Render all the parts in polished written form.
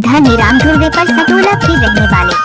धनीराम ध्रुवे पर सटोला फिर रहने वाले।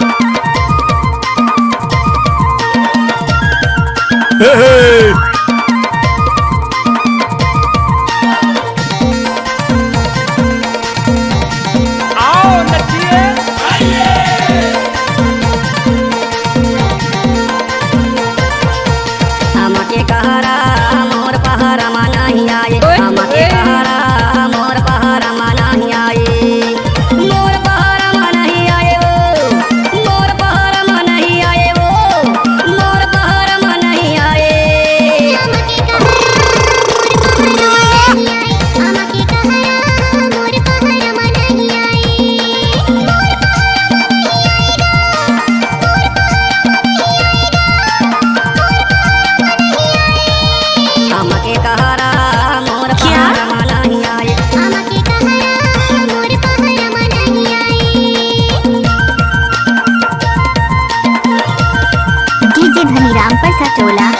धनीराम पर सटोला।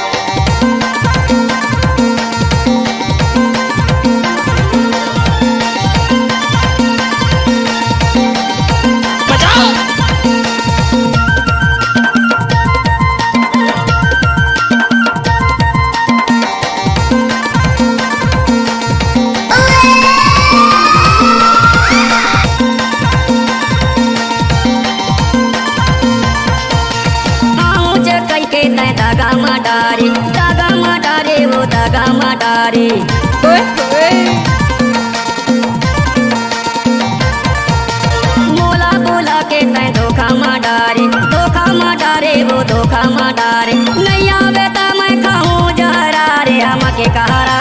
मोला बोला के तै धोखा मारे वो धोखा मारे नहीं आवे ता मैं खाऊं जहरा रे हमके कहरा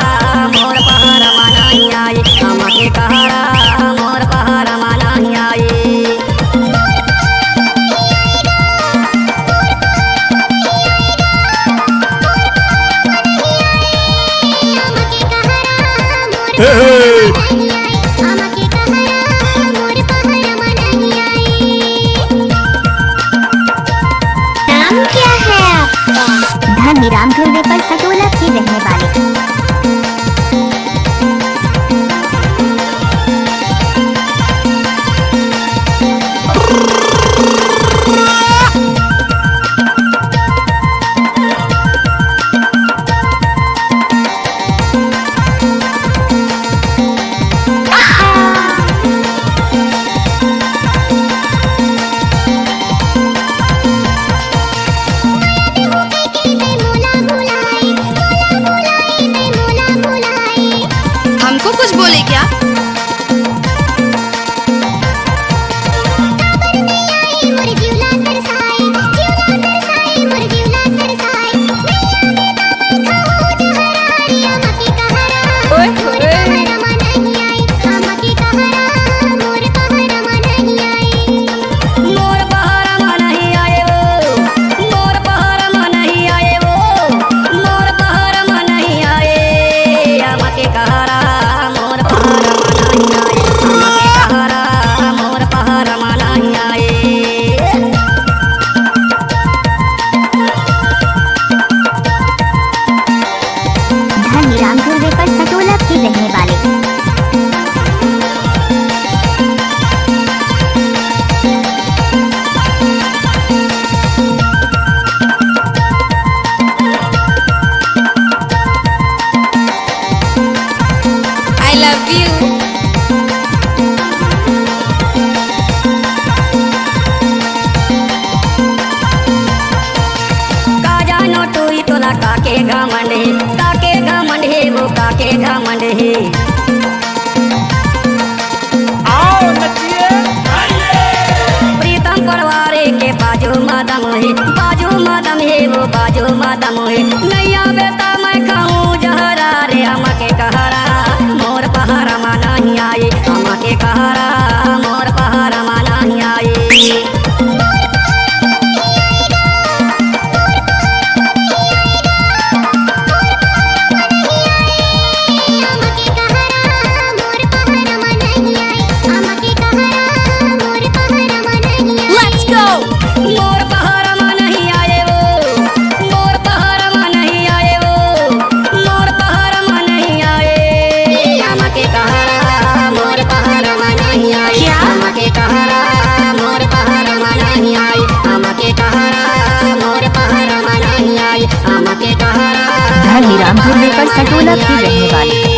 मोर पहाड़ माना ही आई हमके कहरा मोर पहाड़ माना ही आई धनीराम ध्रुवे पर सटोला फिर रहने वाले। कुछ बोले क्या? धनीराम ध्रुवे पर सटोला फिर रहने वाले। I love you. काके घमंड है वो काके घमंड है आओ नचिए प्रीतम परवारे के बाजू मादम है वो बाजू मादम है नहीं आवे ता मैं खाऊं जहरा रे हमके कहरा मोर पहाड़ माना ही आई हमके कहरा मोर पहाड़ माना ही आई मोर पहाड़ में नहीं आए वो राजधानी रामपुर में पर सटोला की रहने वाली।